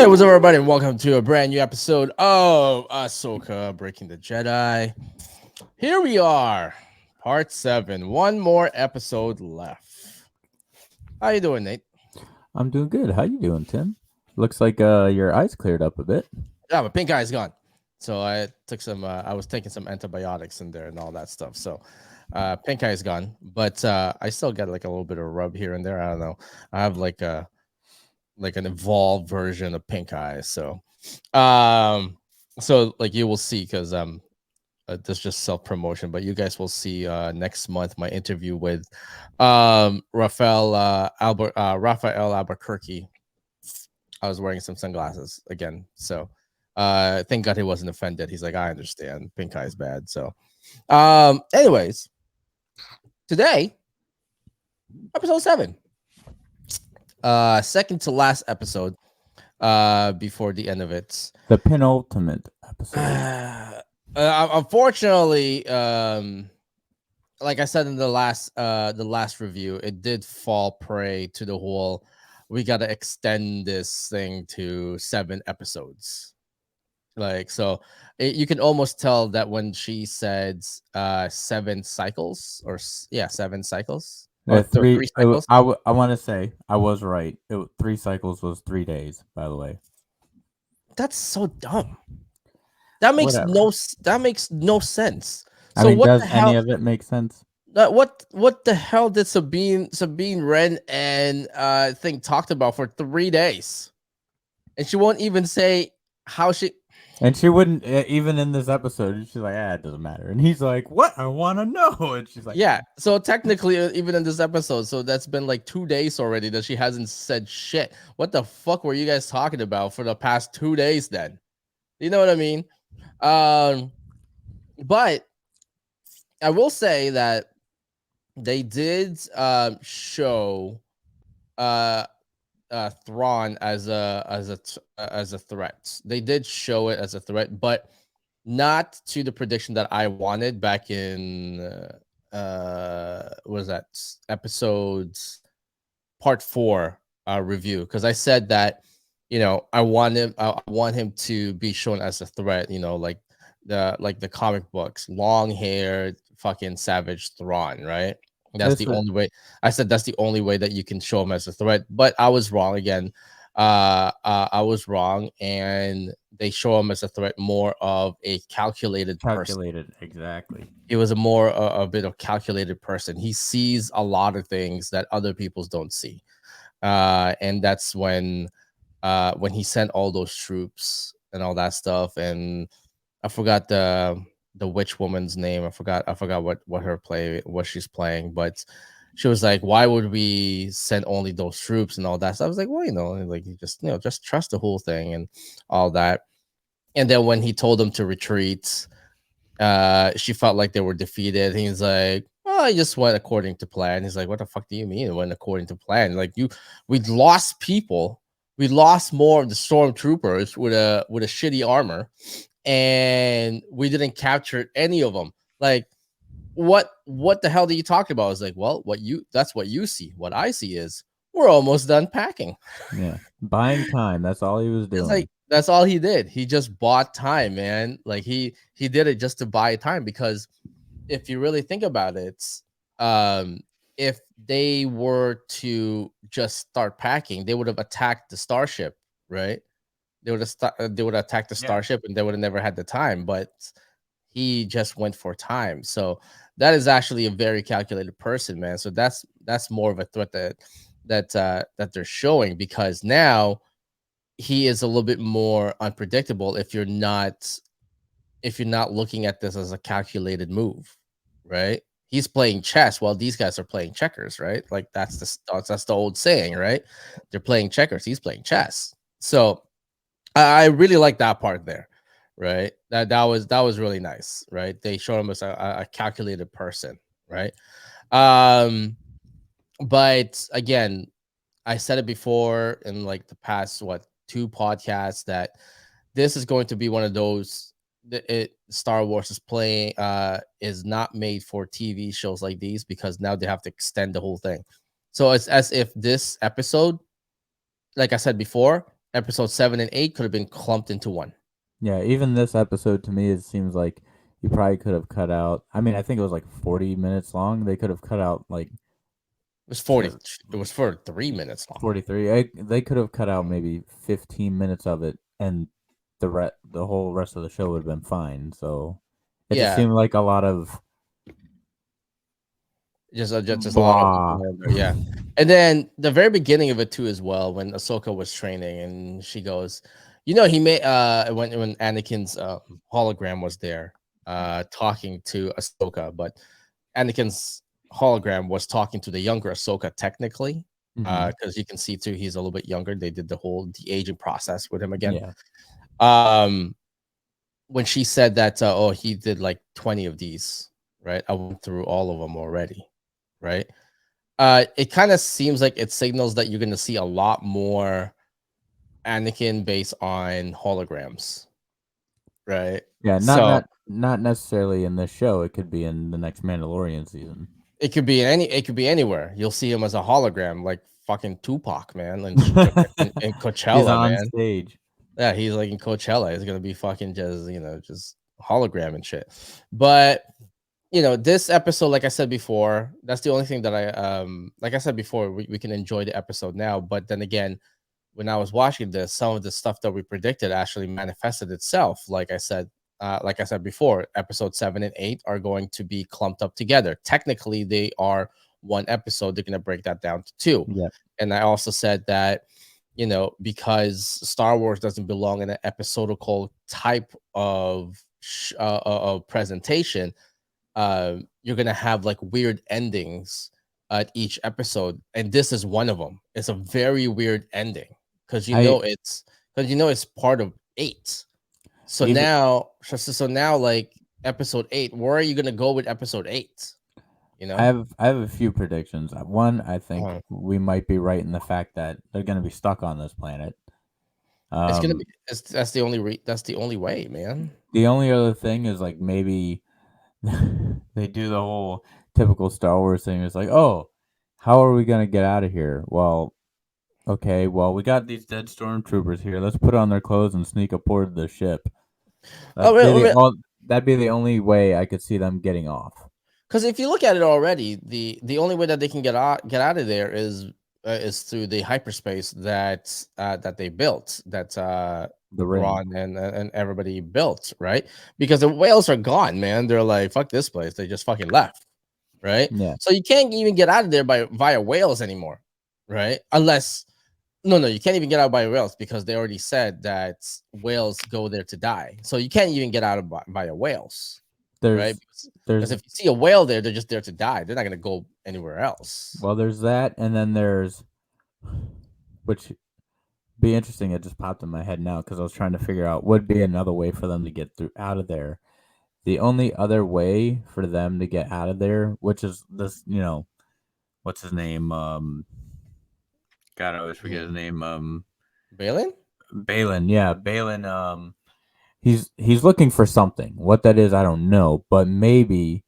Hey, what's up, everybody, and welcome to a brand new episode of Ahsoka Breaking the Jedi. Here we are, part 7. One more episode left. How you doing, Nate? I'm doing good. How you doing, Tim? Looks like your eyes cleared up a bit. Yeah, my pink eye is gone. So I took some. I was taking some antibiotics in there and all that stuff. So pink eye is gone, but I still get like a little bit of rub here and there. I don't know. I have like an evolved version of pink eye. So like you will see because this is just self promotion, but you guys will see next month my interview with Raphael Albuquerque. I was wearing some sunglasses again, so thank God he wasn't offended. He's like, I understand, pink eye is bad. So, anyways, today episode 7, second to last episode, before the end of it. The penultimate episode. Unfortunately, like I said in the last review, it did fall prey to the whole we gotta extend this thing to 7 episodes. Like so you can almost tell that when she said 7 cycles or 7 cycles or Three. 3 cycles. I want to say I was right. 3 cycles was 3 days. By the way. That's so dumb. That makes Whatever. no sense. I So mean, what does the any hell? of it make sense? What the hell did Sabine Wren and thing talked about for 3 days, and she won't even say how she. And she wouldn't even in this episode. She's like, it doesn't matter. And he's like, what? I want to know. And she's like, Yeah, so technically, even in this episode, so that's been like 2 days already that she hasn't said shit. What the fuck were you guys talking about for the past 2 days? Then, you know what I mean? But I will say that they did show uh Thrawn as a threat. They did show it as a threat, but not to the prediction that I wanted back in what was that episodes part 4 review, because I said that I want him to be shown as a threat, like the comic books, long haired fucking savage Thrawn, right? That's this the was only way. I said that's the only way that you can show him as a threat, but I was wrong again. I was wrong, and they show him as a threat more of a calculated person. calculated exactly. It was a more a bit of calculated person. He sees a lot of things that other peoples don't see, and that's when he sent all those troops and all that stuff. And I forgot the witch woman's name. I forgot what she's playing, but she was like, "Why would we send only those troops and all that?" So I was like, "Well, like you just trust the whole thing and all that." And then when he told them to retreat, she felt like they were defeated. He's like, "Well, I just went according to plan." He's like, "What the fuck do you mean it went according to plan? Like we lost people. We lost more of the stormtroopers with a shitty armor, and we didn't capture any of them. Like, what the hell do you talk about?" It's like, well, that's what you see. What I see is we're almost done packing. Yeah, buying time. That's all he was It's doing. like that's all he did. He just bought time, man. Like he did it just to buy time, because if you really think about it, um, if they were to just start packing, they would have attacked the starship, right? They would have attacked the Yeah. starship, and they would have never had the time. But he just went for time. So that is actually a very calculated person, man. So that's more of a threat that they're showing, because now he is a little bit more unpredictable if you're not looking at this as a calculated move, right? He's playing chess while these guys are playing checkers, right? Like that's the old saying, right? They're playing checkers, he's playing chess. So I really like that part there, right? That was really nice, right? They showed him as a calculated person, right? Um, but again, I said it before in like the past 2 podcasts that this is going to be one of those Star Wars is not made for TV shows like these, because now they have to extend the whole thing. So it's as if this episode, like I said before, Episode 7 and 8 could have been clumped into one. Yeah, even this episode to me, it seems like you probably could have cut out. I mean, I think it was like 40 minutes long. They could have cut out like It was 40. It was 3 minutes long. 43. They could have cut out maybe 15 minutes of it, and the whole rest of the show would have been fine. So it just Yeah, seemed like a lot of just a lot of blah. yeah. And then the very beginning of it too, as well, when Ahsoka was training, and she goes, he made when Anakin's hologram was there, talking to Ahsoka, but Anakin's hologram was talking to the younger Ahsoka technically, Hmm. because you can see too he's a little bit younger. They did the whole de-aging process with him again. Yeah, Um, when she said that, oh, he did like 20 of these, right? I went through all of them already, right? It kind of seems like it signals that you're going to see a lot more Anakin based on holograms, right? yeah. Not So not not necessarily in this show. It could be in the next Mandalorian season. it could be anywhere. You'll see him as a hologram, like fucking Tupac, man, and in He's Coachella, on man. stage. Yeah, he's like in Coachella. He's gonna be fucking just hologram and shit. But this episode, like I said before, that's the only thing that like I said before, we can enjoy the episode now. But then again, when I was watching this, some of the stuff that we predicted actually manifested itself. Like I said before, episode 7 and 8 are going to be clumped up together. Technically, they are one episode. They're going to break that down to two. Yeah, And I also said that, because Star Wars doesn't belong in an episodical type of presentation, you're gonna have like weird endings at each episode, and this is one of them. It's a very weird ending because I it's part of 8. So even now, like episode 8, where are you gonna go with episode 8? You know, I have a few predictions. One, I think uh, we might be right in the fact that they're going to be stuck on this planet. it's gonna be Um, that's the only way, man. the only other thing is like maybe they do the whole typical Star Wars thing. It's like, oh, how are we going to get out of here? Well, okay, well we got these dead stormtroopers here. Let's put on their clothes and sneak aboard the ship. Oh, That'd be the wait, all. That'd be the only way I could see them getting off because if you look at it already, the only way that they can get out of there is through the hyperspace that they built, that the ring. Ron and everybody built, right? Because the whales are gone, man. They're like, fuck this place. They just fucking left, right? Yeah, So you can't even get out of there via whales anymore, right? Unless no, you can't even get out by whales because they already said that whales go there to die. So you can't even get out via whales, right? there's Because there's if you see a whale there, they're just there to die. They're not gonna go anywhere else. well there's that, and then there's which be interesting. It just popped in my head now because I was trying to figure out would be another way for them to get through out of there. The only other way for them to get out of there, which is this, what's his name? God, I always forget his Mhm. name. Balin? Balin. Yeah, Balin. He's looking for something. What that is, I don't know, but maybe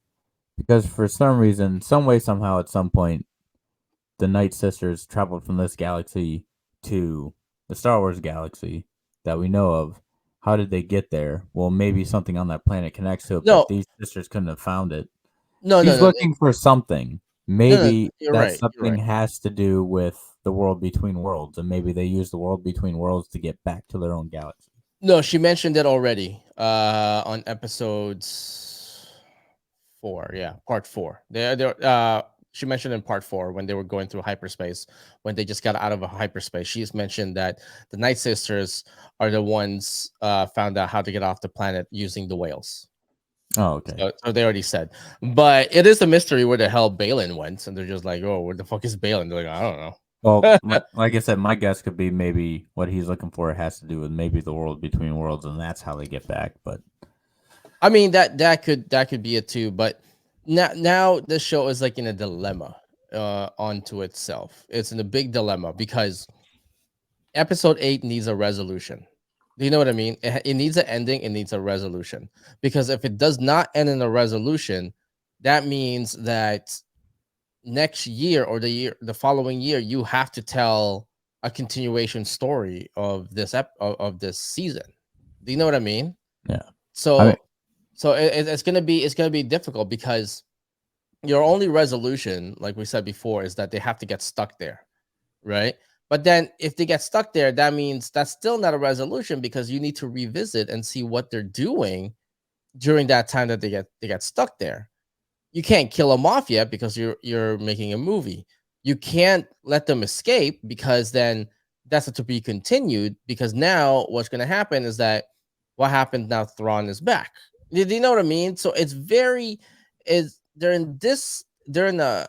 because for some reason, some way, somehow, at some point, the Night Sisters traveled from this galaxy to the Star Wars galaxy that we know of. How did they get there? Well, maybe something on that planet connects to it, but No, these sisters couldn't have found it. no, no, He's no, looking for something. no. Maybe You're that right. You're something right. has to do with the world between worlds, and maybe they use the world between worlds to get back to their own galaxy. No, she mentioned it already. On episodes 4, yeah, part 4. She mentioned in part 4 when they were going through hyperspace, when they just got out of a hyperspace. She's mentioned that the Night Sisters are the ones found out how to get off the planet using the whales. Oh, okay. So they already said, but it is a mystery where the hell Balin went, and they're just like, "Oh, where the fuck is Balin?" They're like, "I don't Well, know." like I said, my guess could be maybe what he's looking for has to do with maybe the world between worlds, and that's how they get back. But I mean that could be it too, but now this show is like in a dilemma onto itself. It's in a big dilemma because episode 8 needs a resolution. Do you know what I mean? It needs an ending, it needs a resolution. Because if it does not end in a resolution, that means that next year or the following year, you have to tell a continuation story of of this season. Do you know what I mean? Yeah. I mean, So it's gonna be difficult because your only resolution, like we said before, is that they have to get stuck there, right? But then if they get stuck there, that means that's still not a resolution because you need to revisit and see what they're doing during that time that they get stuck there. You can't kill them off yet because you're making a movie. You can't let them escape because then that's to be continued. Because now what's going to happen is that what happened now? Thrawn is back. Do you know what I mean? So it's very is they're in this they're in a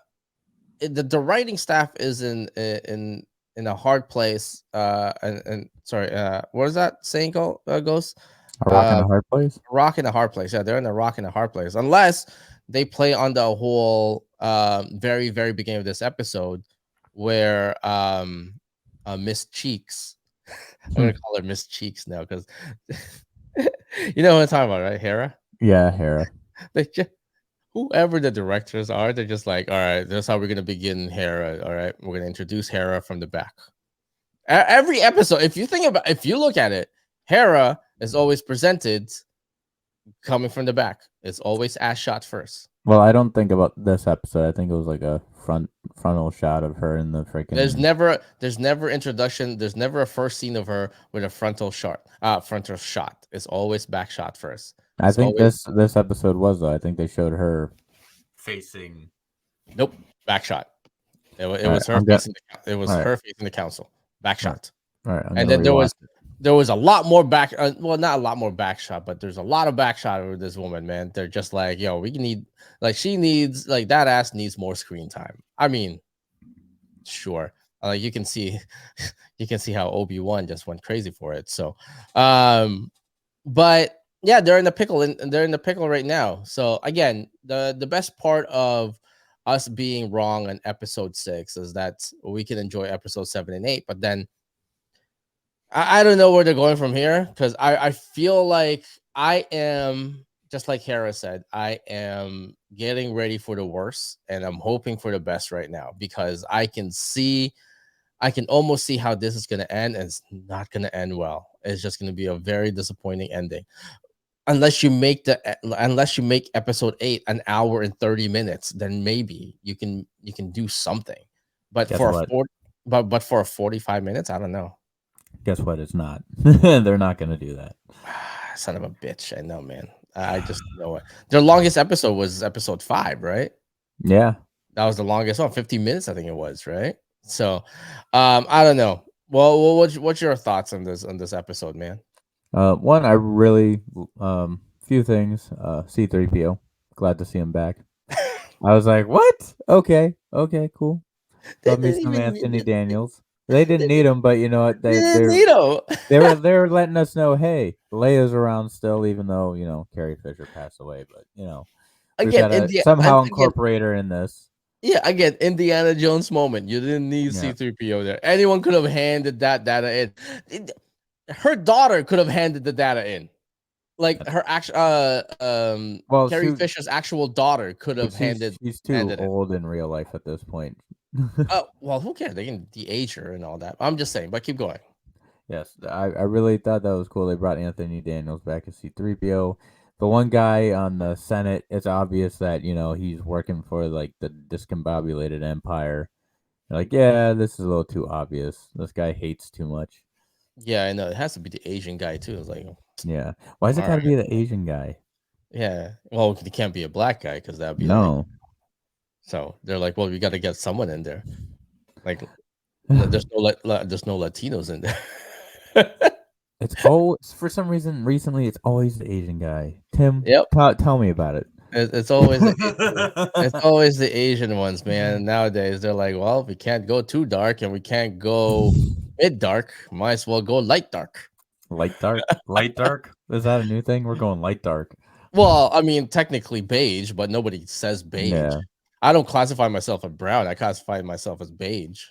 the writing staff is in a hard place. And sorry, what is that saying goes? a rock and Uh, a hard place. rock in a hard place. Yeah, they're in a rock in a hard place. Unless they play on the whole very, very beginning of this episode where Miss Cheeks, I'm Hmm. gonna call her Miss Cheeks now because you know what I'm talking about, right? Hera. Yeah, Hera. They just, whoever the directors are, they're just like, all right, that's how we're gonna begin Hera. All right, we're gonna introduce Hera from the back. Every episode, if you look at it, Hera is always presented coming from the back. It's always ass shot first. Well, I don't think about this episode. I think it was like a frontal shot of her in the freaking. There's never introduction. There's never a first scene of her with a frontal shot. It's always back shot first. I It's think always this episode was though. I think they showed her facing. nope back shot. It All right, was her I'm gonna. facing it was All right, her facing the council back all right, shot. all right. I'm And gonna then rewatch it. there was a lot more back. Well, not a lot more back shot, but there's a lot of back shot with this woman. Man, they're just like, yo, we need like she needs like that ass needs more screen time. I mean, sure. You can see you can see how Obi-Wan just went crazy for it. So but yeah, they're in the pickle and they're in the pickle right now. So again, the best part of us being wrong on episode 6 is that we can enjoy episode 7 and 8, but then I don't know where they're going from here because I feel like I am just like Hera said, I am getting ready for the worst and I'm hoping for the best right now because I can almost see how this is going to end and it's not going to end well. It's just going to be a very disappointing ending. Unless you make episode 8 an hour and 30 minutes, then maybe you can do something. But Guess for a what? 40 but for a 45 minutes, I don't know. Guess what? It's not. They're not gonna do that. Son of a bitch. I know, man. I just know it. Their longest episode was episode 5, right? Yeah. That was the longest one, 15 minutes, I think it was, right? So, I don't know. Well, what's your thoughts on this episode, man? One, I really few things. C3PO. Glad to see him back. I was like, what? Okay, okay, cool. They Love me didn't some even Anthony need Daniels. They didn't need him, but you know what? they didn't need 'em. They're letting us know, hey, Leia's around still, even though Carrie Fisher passed away. But we've Again, got to somehow again, incorporate her in this. yeah, again, Indiana Jones moment. You didn't need Yeah, C3PO there. Anyone could have handed that data in. Her daughter could have handed the data in. Like her actual well, Carrie Fisher's actual daughter could but have she's too handed it. old in real life at this point. Oh, well, who cares? They can de-age her and all that. I'm just saying, but keep going. Yes, I really thought that was cool. They brought Anthony Daniels back as C3PO. The one guy on the Senate, it's obvious that, he's working for like the discombobulated empire. They're like, yeah, this is a little too obvious. This guy hates too much. Yeah, I know. It has to be the Asian guy too. It's like, all Yeah. Why's it right. gotta be the Asian guy? Yeah. Well, it can't be a black guy because that would be like No. so they're like, well, we got to get someone in there. Like there's no Latinos in there. It's for some reason recently it's always the Asian guy. Tim, Yep. tell me about it. It's always it's always the Asian ones, man. Nowadays they're like, well, we can't go too dark and we can't go mid dark. Might as well go light dark. Light dark? Light dark? Is that a new thing? We're going light dark. Well, I mean, technically beige, but nobody says beige. Yeah. I don't classify myself as brown. I classify myself as beige.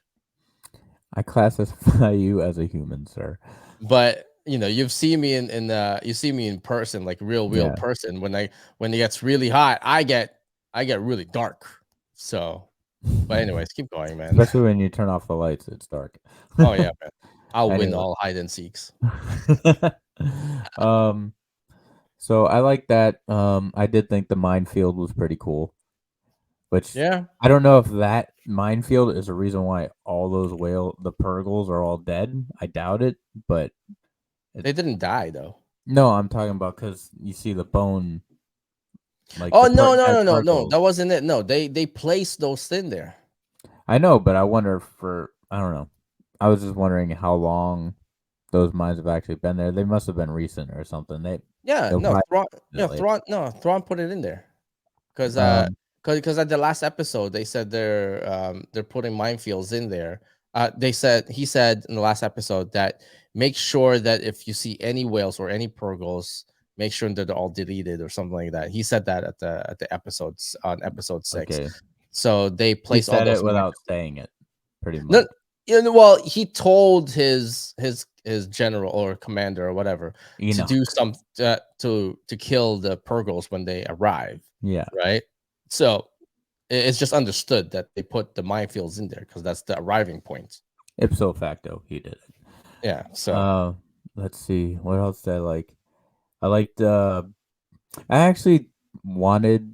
I classify you as a human, sir. But you've seen me you see me in person, like real Yeah. person. When it gets really hot, I get really dark. So But anyways, keep going, man. Especially when you turn off the lights, it's dark. Oh yeah, man. I'll win Anyway. all hide and seeks. um, so I like that. I did think the minefield was pretty cool, which Yeah, I don't know if that minefield is the reason why all those the Purgles are all dead. I doubt it, but it, they didn't die though. no, I'm talking about because you see the bone, like Oh the no, no, dead no, no, no. Purgles. That wasn't it. No, they placed those in there. I know, but I wonder for I don't know. I was just wondering how long those mines have actually been there. They must have been recent or something. Yeah, They'll no, probably Thrawn. do Yeah, it later. Thrawn. No, Thrawn put it in there because Um, because at the last episode they said they're putting minefields in there. They said he said in the last episode that make sure that if you see any whales or any purgles, make sure that they're all deleted or something like that. He said that at the episodes on episode 6. okay. So they He place all said those it without saying it, pretty no, much. well, he told his general or commander or whatever to do Enoch. some to kill the Purgles when they arrive, Yeah. right? So it's just understood that they put the minefields in there because that's the arriving point. Ipso facto, he did it. Yeah. So Uh, let's see. What else did I like? I liked. I actually wanted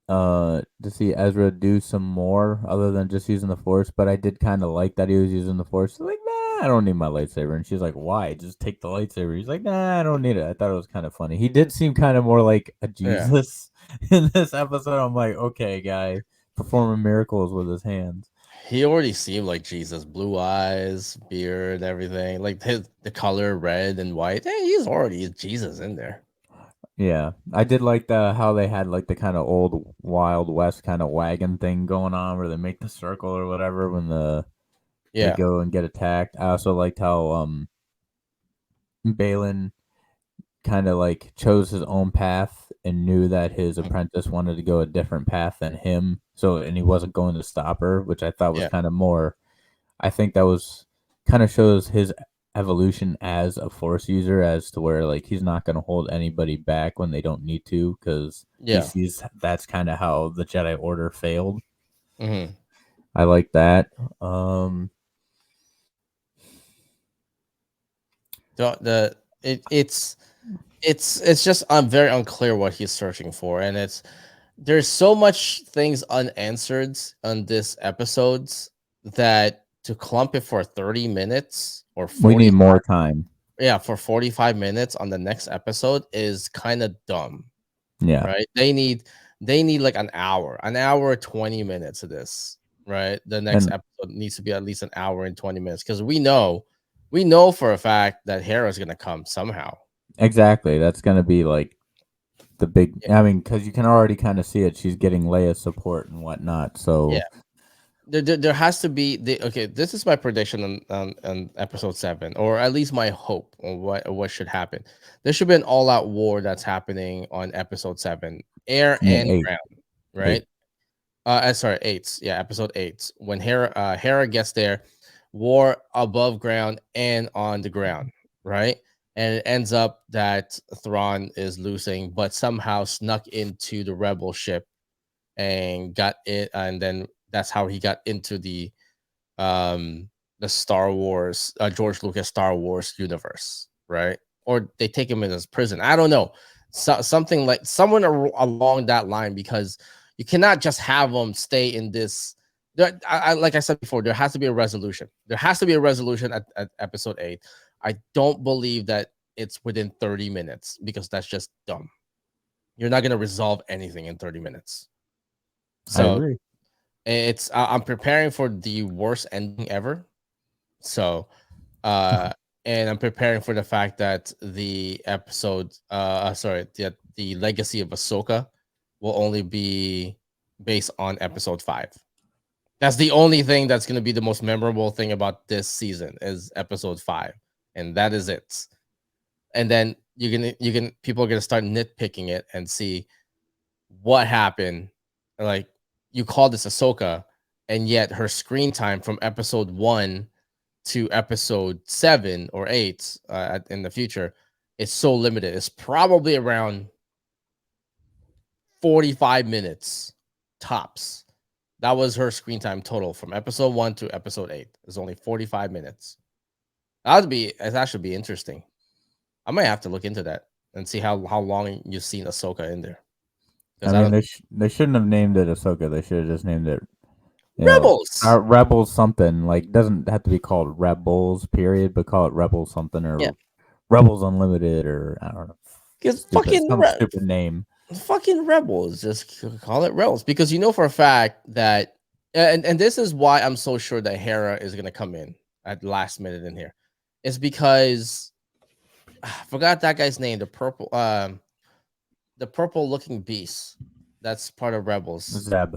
to see Ezra do some more other than just using the Force, but I did kind of like that he was using the Force. Like, nah, I don't need my lightsaber, and she's like, "Why? Just take the lightsaber." He's like, "Nah, I don't need it." I thought it was kind of funny. He did seem kind of more like a yeah, Jesus in this episode. I'm like, okay, guy, performing miracles with his hands. he already seemed like Jesus, blue eyes, beard, everything, like the color red and white. Hey, he's already Jesus in there. Yeah, I did like how they had like the kind of old Wild West kind of wagon thing going on where they make the circle or whatever when they Yeah. go and get attacked. I also liked how Balin kind of like chose his own path and knew that his Mhm. apprentice wanted to go a different path than him. So and he wasn't going to stop her, which I thought was Yeah. kind of more. I think that was kind of shows his evolution as a force user as to where like he's not going to hold anybody back when they don't need to because he Yeah. sees that's kind of how the Jedi Order failed. Hmm. I like that. Um, The it's just very unclear what he's searching for, and there's so much things unanswered on this episodes that to clump it for 30 minutes or we need 45, more time. yeah, for 45 minutes on the next episode is kind of dumb, Yeah, right? They need like an hour 20 minutes of this, right? The next and episode needs to be at least an hour and 20 minutes because we know for a fact that Hera's gonna come somehow. exactly. That's going to be like the big. Yeah, I mean, because you can already kind of see it. She's getting Leia's support and whatnot. yeah. So There has to be okay. This is my prediction on episode 7, or at least my hope on what should happen. There should be an all-out war that's happening on episode 7, air no, and eight, ground, eight. right? Sorry, 8. Yeah, episode 8. When Hera gets there, war above ground and on the ground, right? And it ends up that Thrawn is losing, but somehow snuck into the rebel ship and got it, and then that's how he got into um the Star Wars, George Lucas Star Wars universe, right? Or they take him in his prison. I don't know. Something like someone along that line, because you cannot just have them stay in this. Like I said before, there has to be a resolution. There has to be a resolution at episode 8. I don't believe that it's within 30 minutes because that's just dumb. You're not going to resolve anything in 30 minutes. I So agree. I'm preparing for the worst ending ever. So uh and I'm preparing for the fact that the episode sorry, the legacy of Ahsoka will only be based on episode 5. That's the only thing that's going to be the most memorable thing about this season is episode 5, and that is it. And then you can people are going to start nitpicking it and see what happened. Like, you call this Ahsoka, and yet her screen time from episode 1 to episode 7 or 8 in the future is so limited. It's probably around 45 minutes tops. That was her screen time total from episode 1 to episode 8. It's only 45 minutes. It's actually be interesting. I might have to look into that and see how long you've seen Ahsoka in there. I Because I mean, don't they shouldn't have named it Ahsoka. They should have just named it, Rebels. Rebels something. Like, doesn't have to be called Rebels period, but call it Rebels something Yeah. or Rebels Unlimited or I don't know, Because some stupid name. fucking Rebels. Just call it Rebels. Because you know for a fact that and this is why I'm so sure that Hera is gonna come in at the last minute in here. It's because I forgot that guy's name, the purple looking beast that's part of Rebels. Zeb.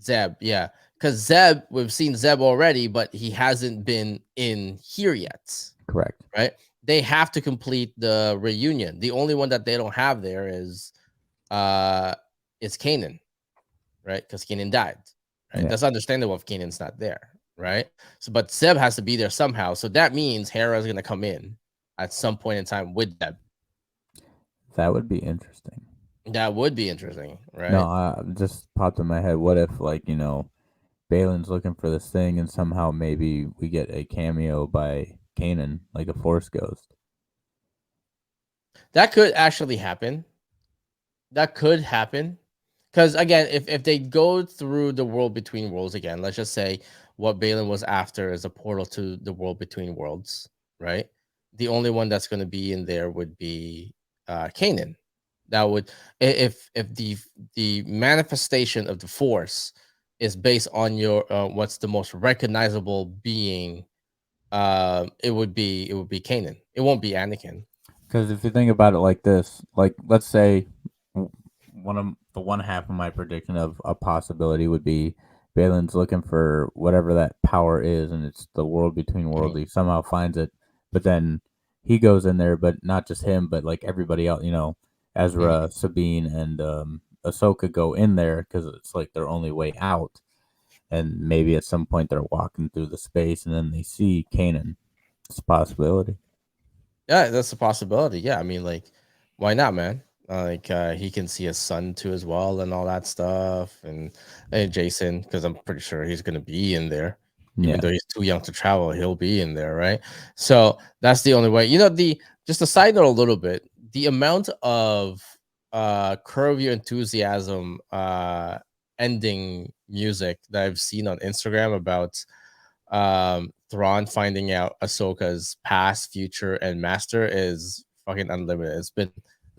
Zeb, yeah. Because Zeb, we've seen Zeb already, but he hasn't been in here yet. Correct. Right? They have to complete the reunion. The only one that they don't have there is Kanan, right? Because Kanan died. Right. Yeah. That's understandable if Kanan's not there, right? So but Zeb has to be there somehow. So that means Hera is gonna come in at some point in time with Zeb. That would be interesting. That would be interesting, No, right? just popped in my head. What if, like, Balin's looking for this thing, and somehow maybe we get a cameo by Kanan, like a Force ghost. That could actually happen. That could happen. Because again, if they go through the world between worlds again, let's just say what Balin was after is a portal to the world between worlds, right? The only one that's going to be in there would be Kanan. That would if the manifestation of the Force is based on your what's the most recognizable being, it would be Kanan. It won't be Anakin. Because if you think about it like this, like, let's say one half of my prediction of a possibility would be Balin's looking for whatever that power is, and it's the world between worlds. Mhm, He somehow finds it, but then he goes in there, but not just him, but like everybody else. mhm. Ezra, Sabine, and Ahsoka go in there because it's like their only way out. And maybe at some point they're walking through the space, and then they see Kanan. It's a possibility. Yeah, that's a possibility. Yeah, I mean, like, why not, man? He can see his son too as well, and all that stuff, and Jason, because I'm pretty sure he's gonna be in there, even Yeah. though he's too young to travel, he'll be in there, right? So that's the only way. The just a side note, a little bit, the amount of Curb Your Enthusiasm ending music that I've seen on Instagram about Thrawn finding out Ahsoka's past, future, and master is fucking unlimited. It's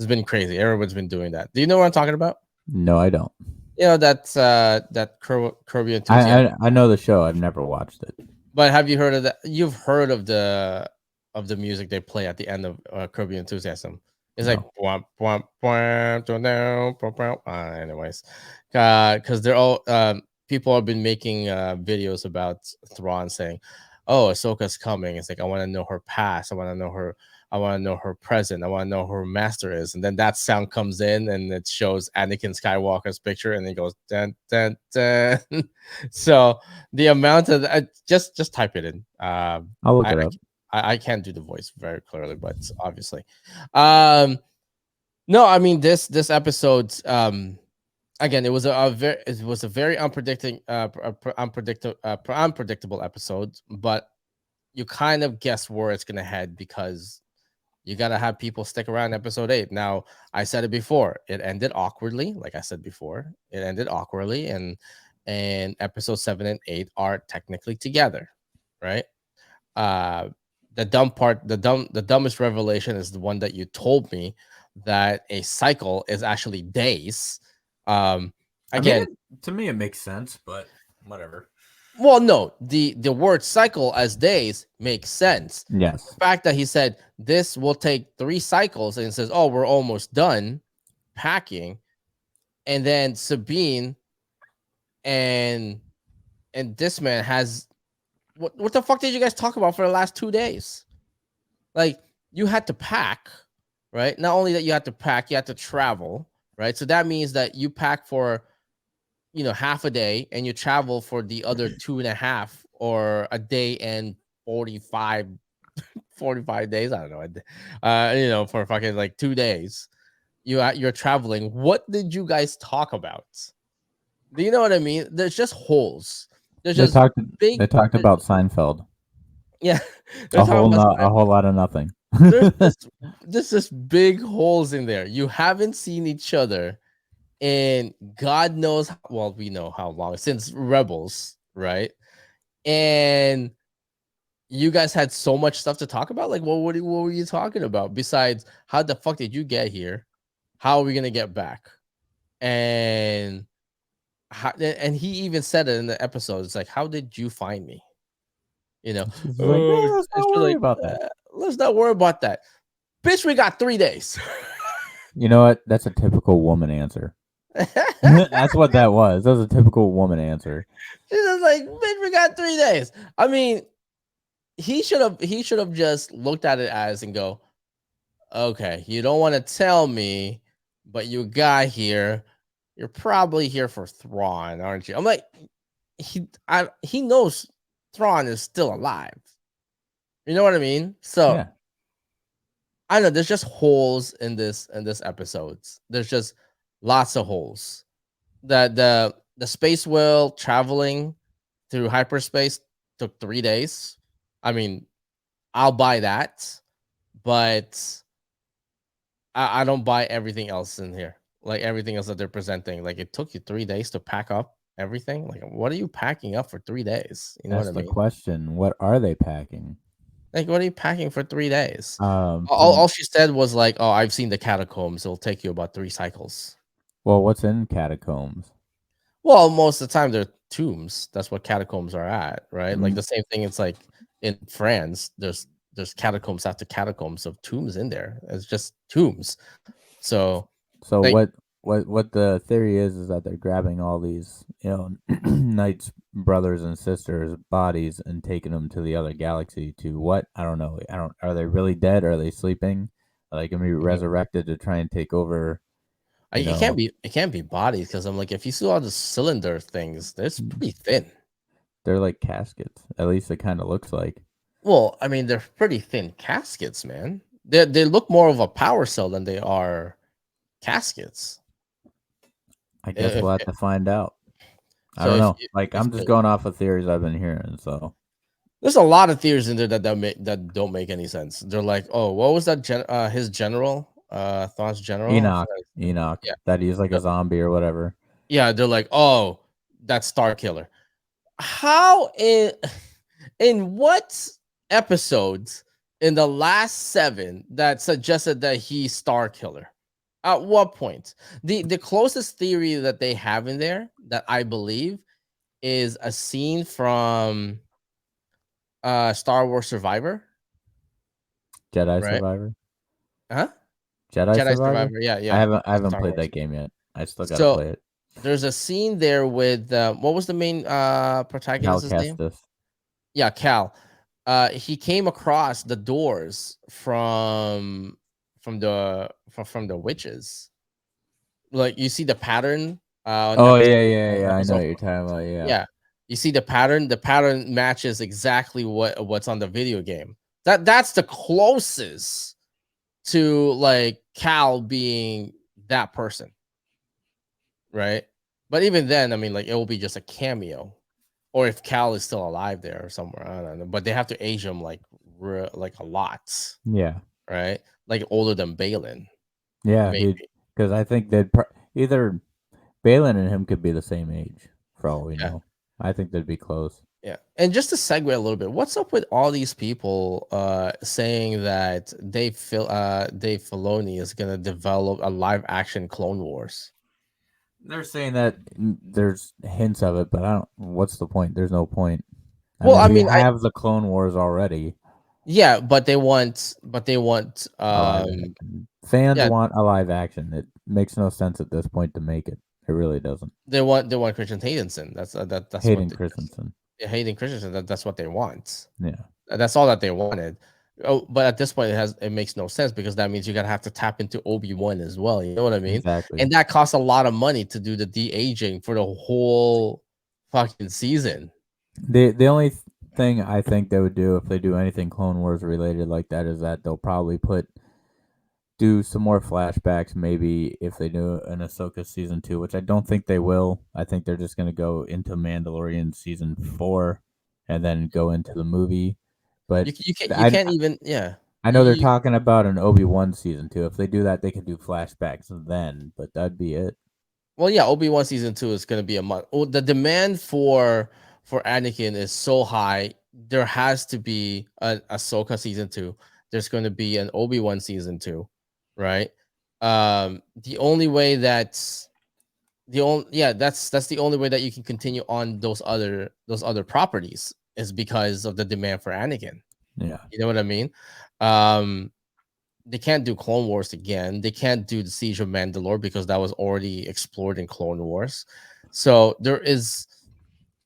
been crazy. Everyone's been doing that. Do you know what I'm talking about? No, I don't. That's that Kirby I, enthusiasm. I I know the show. I've never watched it. But have you heard of that? You've heard of the music they play at the end of Kirby Enthusiasm. It's like No. womp, womp, womp, dun, dun, womp, womp. Anyways, because they're all people have been making videos about Thrawn saying, "Oh, Ahsoka's coming." It's like I want to know her past. I want to know her. I want to know her present. I want to know who her master is. And then that sound comes in and it shows Anakin Skywalker's picture and it goes dun dun dun. So the amount of just type it in. I'll look I, it up. I can't do the voice very clearly, but obviously, um, no, I mean this episode, again, it was a very unpredictable episode, but you kind of guess where it's gonna head because you gotta have people stick around episode 8. Now, I said it before, it ended awkwardly, like I said before, it ended awkwardly, and episode 7 and 8 are technically together, right? uh the dumbest revelation is the one that you told me, that a cycle is actually days. um I mean, Again, to me, it makes sense, but whatever. well, no, the word cycle as days makes sense. The Yes. fact that he said this will take 3 cycles and says, oh, we're almost done packing, and then Sabine and this man has what the fuck did you guys talk about for the last 2 days? Like, you had to pack, right? Not only that you had to pack, you had to travel, right? So that means that you pack for half a day and you travel for the other 2.5, or a day and 45 days. I don't know. For fucking like 2 days. You're traveling. What did you guys talk about? Do you know what I mean? There's just holes. There's They just talked. big. They talked about Seinfeld. Yeah, they're talking about A whole Seinfeld. lot of nothing. There's just big holes in there. You haven't seen each other in God knows. Well, we know how long since Rebels, right? And you guys had so much stuff to talk about. Like, what were you talking about besides how the fuck did you get here? How are we gonna get back? And and he even said it in the episode. It's like, how did you find me? You know, She's just like, oh, let's it's not worry like, about that. let's not worry about that. Bitch, we got 3 days. You know what? That's a typical woman answer. She's That's what that was. That was a typical woman answer. just like, bitch, we got 3 days. I mean, he should have just looked at it as and go, okay, you don't want to tell me, but you got here. You're probably here for Thrawn, aren't you? I'm like, he knows Thrawn is still alive. You know what I mean? So Yeah. I know there's just holes in this episodes. There's just lots of holes. The space whale traveling through hyperspace took 3 days. I mean, I'll buy that, but I don't buy everything else in here. Like everything else that they're presenting. Like it took you 3 days to pack up everything. Like what are you packing up for 3 days? You know what That's I the mean? question. What are they packing? Like what are you packing for 3 days? All From she said was like, "Oh, I've seen the catacombs. It'll take you about 3 cycles." well, what's in catacombs? Well, most of the time they're tombs. That's what catacombs are at, right? Like Mm. the same thing. It's like in France, there's catacombs after catacombs of tombs in there. It's just tombs. So So like what the theory is that they're grabbing all these, knights, brothers and sisters bodies and taking them to the other galaxy to what? I don't know. I don't Are they really dead? Are they sleeping? Are they going to be mhm. resurrected to try and take over, you know? It can't be bodies because I'm like if you see all the cylinder things, it's Mm, pretty thin. they're like caskets. At least it kind of looks like. Well, I mean they're pretty thin caskets, man. They look more of a power cell than they are caskets. I guess If we'll have to find out. I so, don't know. Like if I'm just going off of theories I've been hearing, so there's a lot of theories in there that don't make any sense. They're like, oh, what was that? His general, Thawne's general. I forgot Enoch, Yeah, that he's like a the- zombie or whatever. yeah. They're like, oh, that's Star Killer. How in what episodes in the last seven that suggested that he's Star Killer? At what point? The closest theory that they have in there that I believe is a scene from Star Wars Survivor, Jedi right? Survivor. Huh? Jedi Jedi Survivor. Survivor. Yeah, yeah. I That's haven't Star played Wars. that game yet. I still gotta So play it. there's a scene there with what was the main Cal protagonist's name? Kestis. Yeah, Cal. He came across the doors from the witches. Like you see the pattern on Oh episode yeah, yeah, yeah. I know episode what you're talking about. Yeah. yeah. You see the pattern. The pattern matches exactly what's on the video game. That's the closest to like Cal being that person, right? But even then, I mean, like it will be just a cameo, or if Cal is still alive there or somewhere, I don't know. But they have to age him like like a lot, Yeah. right? Like older than Balin, Yeah. maybe. Because I think either Balin and him could be the same age for all we Yeah, know. I think they'd be close. yeah. And just to segue a little bit, what's up with all these people saying that Dave Filoni is gonna develop a live action Clone Wars? They're saying that there's hints of it, but I don't. What's the point? There's no point. I Well, mean, I we mean, I have the Clone Wars already. yeah, but they want A live action. Fans yeah, want a live action. It makes no sense at this point to make it. It really doesn't. they want Christian Haydenson. That's what Hayden they just Christensen. Hayden Christensen. That's what they want. Yeah, That's all that they wanted. Oh, but at this point, it makes no sense because that means you're gonna have to tap into Obi-Wan as well. You know what I mean? exactly. And that costs a lot of money to do the de-aging for the whole fucking season. The only thing I think they would do if they do anything Clone Wars related like that is that they'll probably put do some more flashbacks, maybe if they do an Ahsoka season 2, which I don't think they will. I think they're just gonna go into Mandalorian season 4, and then go into the movie. But You I can't even, yeah. I know they're You talking about an Obi-Wan season 2. If they do that, they could do flashbacks then, but that'd be it. Well, yeah, Obi-Wan season 2 is going to be a month. Oh, the demand for Anakin is so high. There has to be an Ahsoka season 2. There's going to be an Obi-Wan season 2, right? The only way that's the only yeah, that's the only way that you can continue on those other properties is because of the demand for Anakin. Yeah. You know what I mean? Um they can't do Clone Wars again. They can't do the Siege of Mandalore because that was already explored in Clone Wars. So there is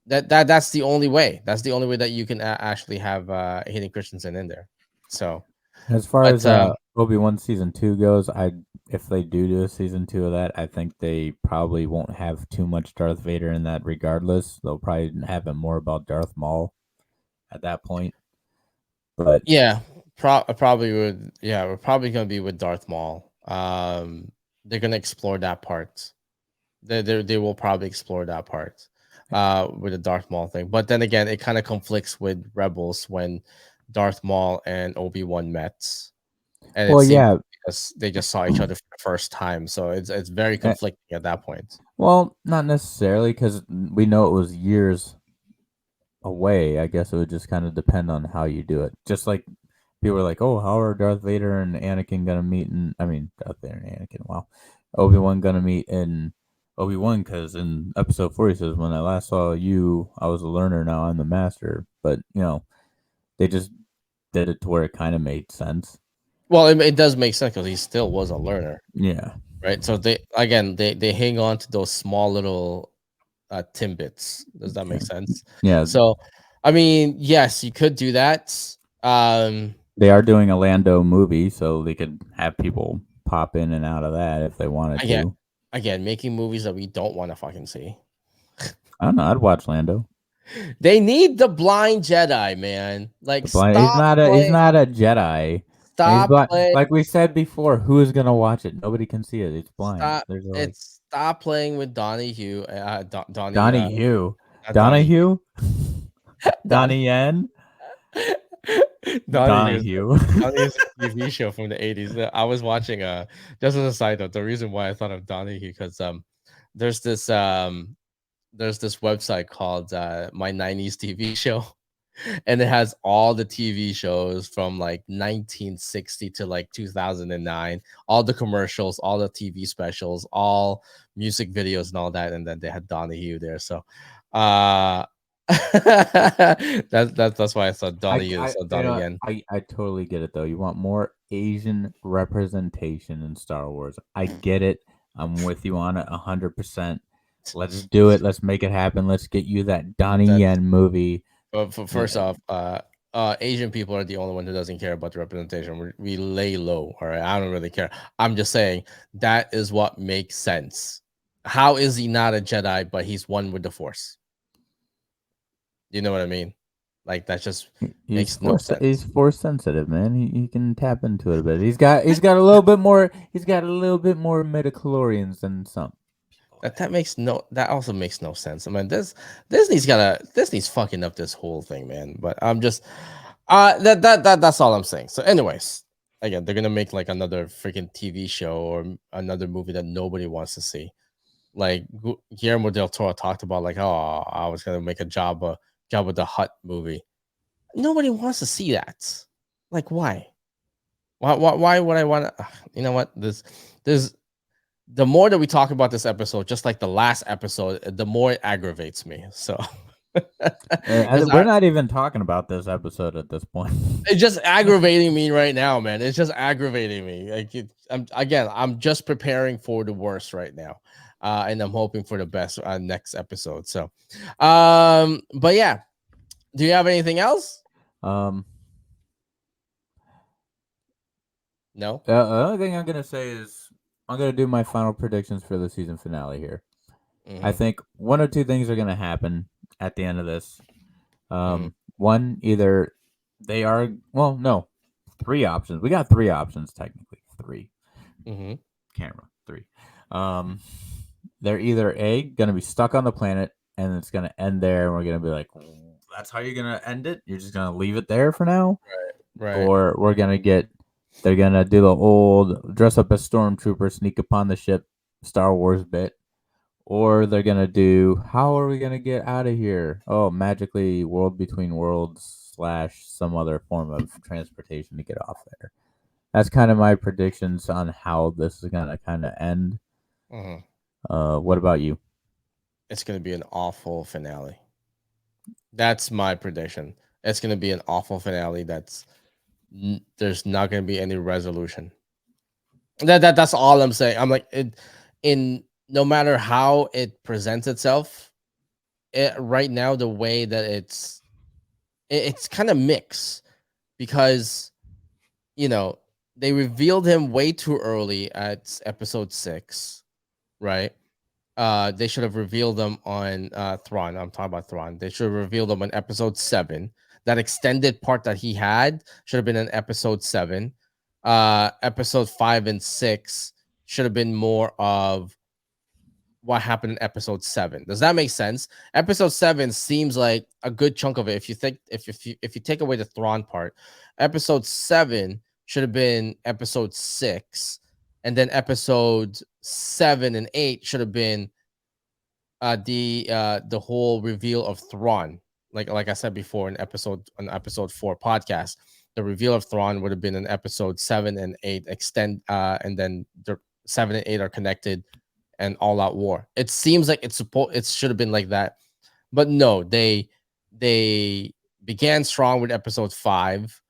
that's the only way. That's the only way that you can actually have Hayden Christensen in there. So, As far but as Obi-Wan season 2 goes, I if they do a season 2 of that, I think they probably won't have too much Darth Vader in that regardless. They'll probably have it more about Darth Maul at that point. But yeah, probably would. Yeah, we're probably gonna be with Darth Maul. They're gonna explore that part. They will probably explore that part with the Darth Maul thing. But then again, it kind of conflicts with Rebels when Darth Maul and Obi-Wan met, and it well, seems yeah. because they just saw each other for the first time. So it's very eh, conflicting at that point. Well, not necessarily because we know it was years away. I guess it would just kind of depend on how you do it. Just like people are like, "Oh, how are Darth Vader and Anakin gonna meet?" And I mean, Darth Vader and Anakin. Wow, Obi-Wan gonna meet in Obi-Wan because in episode 4 he says, "When I last saw you, I was a learner. Now I'm the master." But they just did it to where it kind of made sense. Well, it does make sense because he still was a learner, Yeah, right? So they hang on to those small little timbits. Does that make yeah, sense? yeah. So, I mean, yes, you could do that. Um, They are doing a Lando movie, so they could have people pop in and out of that if they wanted again, to. making movies that we don't want to fucking see. I don't know. I'd watch Lando. They need the blind Jedi, man. Like, The blind. He's not a Jedi, and he's stop blind. playing, Like we said before, who is gonna watch it? Nobody can see it. It's blind. stop. There's like Stop playing with Donnie, Donnie Hugh, not Donnie, Donahue, Donnie, Donnie Yen, Donnie Hughes. Donahue. Donnie is a TV show from the 80s. I was watching just as a side note, the reason why I thought of Donnie because there's this there's this website called My 90s TV Show, and it has all the TV shows from like 1960 to like 2009, all the commercials, all the TV specials, all music videos and all that, and then they had Donahue there. So that's why I thought Donahue, so Donnie Yen. I totally get it though. You want more Asian representation in Star Wars. I get it. I'm with you on it 100%. Let's do it. Let's make it happen. Let's get you that Donnie That's Yen movie. first off, Asian people are the only one who doesn't care about the representation. We lay low. All right, I don't really care. I'm just saying that is what makes sense. How is he not a Jedi, but he's one with the Force? You know what I mean? Like that just makes no He's sense. force sensitive, man. He can tap into it a bit. He's got a little bit more. He's got a little bit more midichlorians than some people. That also makes no sense. I mean, Disney's fucking up this whole thing, man. But I'm just that's all I'm saying. So, anyways, again, they're gonna make like another freaking TV show or another movie that nobody wants to see. Like Guillermo del Toro talked about, like, oh, I was gonna make a Jabba the Hutt movie. Nobody wants to see that. Like, why? Why would I want to? You know what? This the more that we talk about this episode, just like the last episode, the more it aggravates me. So, because We're not even talking about this episode at this point. it's just aggravating me right now, man. It's just aggravating me. I'm just preparing for the worst right now, and I'm hoping for the best next episode. So, but yeah, do you have anything else? um, No. the only thing I'm gonna say is I'm gonna do my final predictions for the season finale here. I Hmm. think one or two things are gonna happen at the end of this. Hmm. One, either they are no, three options. We got three options technically. Three. Mm-hmm. Camera 3. Um, they're either A, going to be stuck on the planet and it's going to end there and we're going to be like, that's how you're going to end it? You're just going to leave it there for now? Right. Or they're going to do the old dress up as stormtrooper, sneak upon the ship, Star Wars bit. Or they're going to do, how are we going to get out of here? Oh, magically, world between worlds / some other form of transportation to get off there. That's kind of my predictions on how this is going to kind of end. Mm-hmm. What about you? It's gonna be an awful finale. That's my prediction. It's gonna be an awful finale. There's not gonna be any resolution. That's all I'm saying. I'm like it in no matter how it presents itself. Right now, the way that it's kind of mixed because you know they revealed him way too early at episode 6, right? They should have revealed them on Thrawn. I'm talking about Thrawn. They should have revealed them on episode 7. That extended part that he had should have been in episode 7. Episode 5 and 6 should have been more of what happened in episode 7. Does that make sense? Episode 7 seems like a good chunk of it. If you think if you take away the Thrawn part, episode 7 should have been episode 6, and then episodes 7 and 8 should have been the whole reveal of Thrawn. Like I said before in episode 4 podcast, the reveal of Thrawn would have been in episode 7 and 8 extend and then the 7 and 8 are connected and all out war. It seems like it should have been like that. But no, they began strong with episode 5.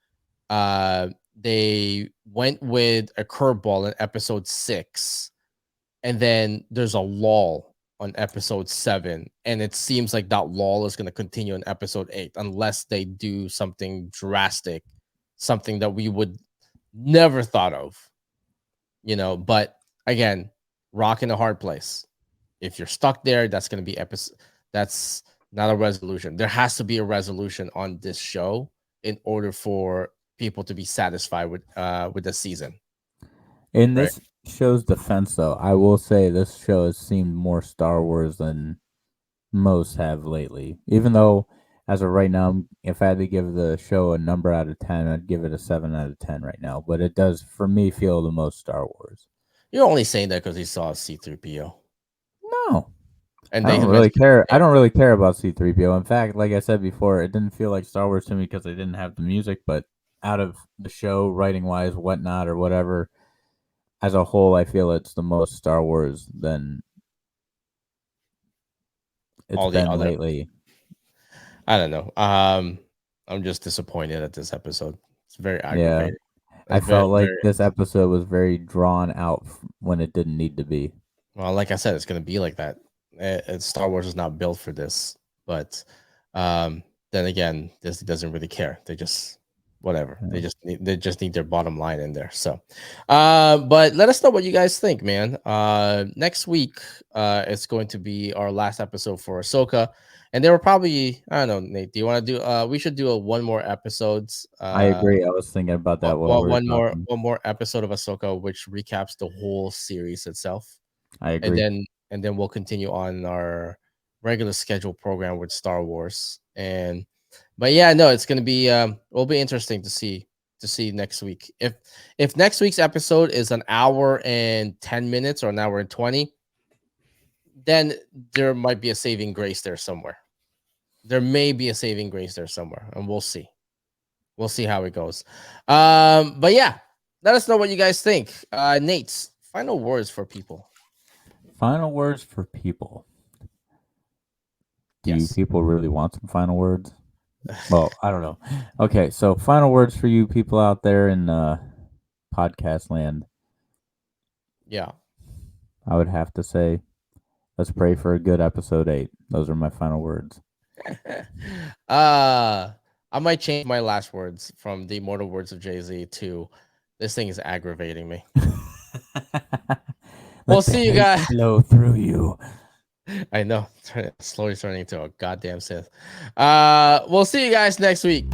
They went with a curveball in episode 6, and then there's a lull on episode 7, and it seems like that lull is going to continue in episode 8 unless they do something drastic, something that we would never thought of, but again, rock in a hard place. If you're stuck there, that's going to be episode. That's not a resolution. There has to be a resolution on this show in order for people to be satisfied with the season, In right? this show's defense, though, I will say this show has seemed more Star Wars than most have lately. Even though, as of right now, if I had to give the show a number out of 10, I'd give it a 7 out of 10 right now. But it does, for me, feel the most Star Wars. You're only saying that because he saw C-3PO, No, and I they don't really mentioned care. his I name. don't really care about C-3PO. In fact, like I said before, it didn't feel like Star Wars to me because they didn't have the music. But out of the show, writing wise, whatnot, or whatever, as a whole, I feel it's the most Star Wars than it's All the been other. lately. I don't know. I'm just disappointed at this episode. It's very Yeah, aggravating. I It's very, felt like very. this episode was very drawn out when it didn't need to be. Well, like I said, it's gonna be like that. Star Wars is not built for this, but um, then again, Disney doesn't really care. They just whatever. Yeah. They just need their bottom line in there. So, but let us know what you guys think, man. Next week, it's going to be our last episode for Ahsoka, and there will probably I don't know, Nate. Do you want to do? We should do a one more episodes. I agree. I was thinking about that while we were talking. One more episode of Ahsoka, which recaps the whole series itself, I and agree. then we'll continue on our regular schedule program with Star Wars. And but yeah, no, it's gonna be it'll be interesting to see next week. If next week's episode is an hour and 10 minutes or an hour and 20, then there might be a saving grace there somewhere. There may be a saving grace there somewhere, and we'll see. We'll see how it goes. But yeah, let us know what you guys think. Nate's final words for people. Final words for people. Do you Yes. people really want some final words? Well, I don't know. Okay, so final words for you people out there in podcast land. Yeah. I would have to say, let's pray for a good episode 8. Those are my final words. I might change my last words from the immortal words of Jay-Z to this thing is aggravating me. We'll Let the see you hate guys. flow through you. I know, slowly turning into a goddamn Sith. We'll see you guys next week.